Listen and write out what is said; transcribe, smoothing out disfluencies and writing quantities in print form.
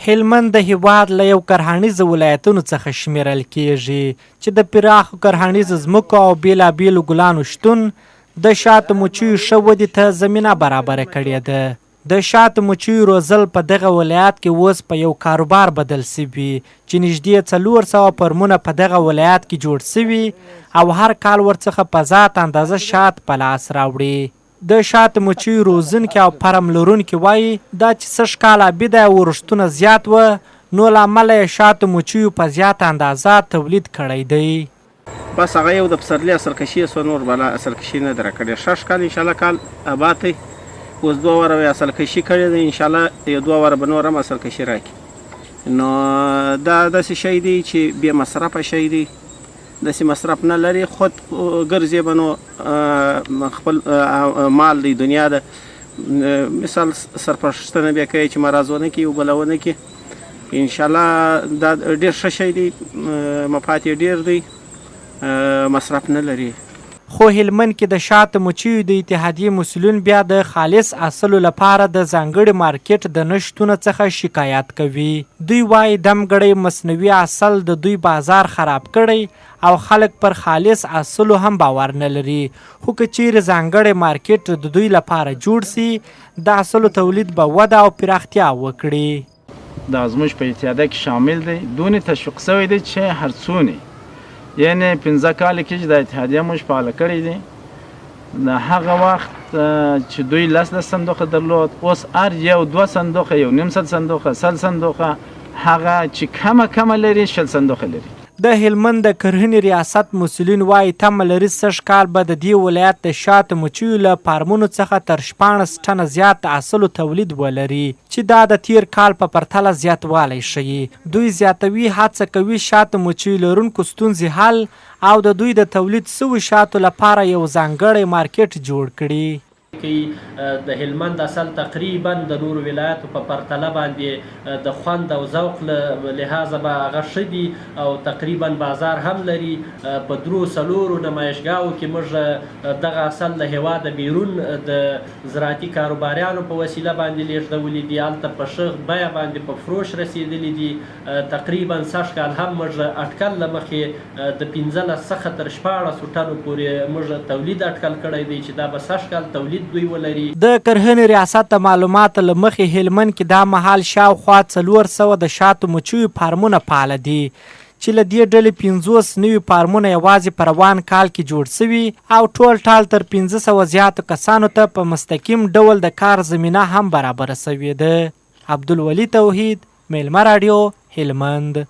هلمند د هیواد له یو کرهڼیزو ولایتونو څخه شمیرل کیږي چې د پراخو کرهڼیزو ځمکو او بیلابیلو ګلانو شتون د شاتو مچیو ښه ودې ته زمینه برابره کړې ده. د شاتو مچیو روزل په دغه ولایت کې اوس په یو کاروبار بدل سوي چې نږدې 400 فرمونه په دغه ولایت کې جوړ سوي او هر کال ورڅخه په ذات اندازه شات په لاس راوړي. د شاتو مچیو روزونکي او فرم لرونکي وایي دا چې سږ کال ابي د ورښتونه زیات و نو له امله یې شاتو مچیو په زیاته اندازه تولید کړی دی. بس هغه یو د پسرلي اثرکشي سو نور بلا اثرکشي نه در کړی. شش کال انشاءالله کال آباد دی. اوس 2 واره اثرکشي کړی دی، انشاءالله یو 2 واره به نور هم اثرکشي راکړي. نو دا داسې شی دی چې بې مصرفه شی دی، داسې مصرف نه لري، خود ګرځي به نو خپل مال دی دنیا ده. مثال سرپرشتنه بیا کوي چې مرض ونه کړي او بله ونه کړي. انشاءالله دا ډېر ښه شی دی، مفاد یې ډېر دی، مصرف نه لري. خو هلمند کې د شاتو مچیو د اتحادیې مسؤلین بیا د خالص اصلو لپاره د ځانګړي مارکیټ د نشتونه څخه شکایت کوي. دوی وایي دمګړی مصنوعي اصل د دوی بازار خراب کړی او خلک پر خالص اصلو هم باور نه لري. خو که چیرې ځانګړی مارکیټ د دوی لپاره جوړ سي د اصلو تولید به وده او پراختیا وکړي. دا زموږ په اتحادیه کې شامل دی. دونې تشویق شوی دی چې هر څونه یعنی 15 کال کې د اتحادیه موږ فعاله کړی دي. د هغه وخت چې دوی 10 صندوقه درلود، اوس هر یو 2 صندوقه، یو نیم سل صندوقه، 100 صندوقه، هغه چې کمه لري 60 صندوقه لري. د هلمند د کرهنې ریاست مسؤلین وایي تمه لري سږ کال به د دې ولایت د شاتو مچیو له فارمونو څخه تر 14 ټنه زیات د اصلو تولید ولري چې دا د تیر کال په پرتله زیاتوالی ښیي. دوی زیاتوي هڅه کوي شاتو مچیو لرونکو ستونزې حل او د دوی د تولید سوي شاتو لپاره یو ځانګړی مارکیټ جوړ کړي. د هلمند اصل تقریبا د نورو ولایاتو په پرتله باندې د خوند او ذوق له لحاظه به هغه ښه دي او تقریبا بازار هم لري. په 3-4 نمایشګاهو کې موږ دغه اصل له هېواده بیرون د زراعتي کاروباریانو په وسیله باندې لېږدولي دي. هلته په ښه بیه باندې په فروش رسېدلي دي. تقریبا سږ کال هم موږ اټکل له مخې د 15 څخه تر 14 ټنو پورې موږ تولید اټکل کړی دی چې دا به سږ کال تولید د کرهنې ریاست د معلوماتو له مخې هلمند کې دا مهال شاوخوا 400 د شاتو مچیو فارمونه فعاله دي چې له دې ډلې 50 نوي فارمونه یوازې په روان کال کې جوړ سوي او ټول ټال تر 500 زیاتو کسانو ته په مستقیم ډول د کار زمینه هم برابره سوې ده. عبدالولي توحید، میلمه راډیو، هلمند.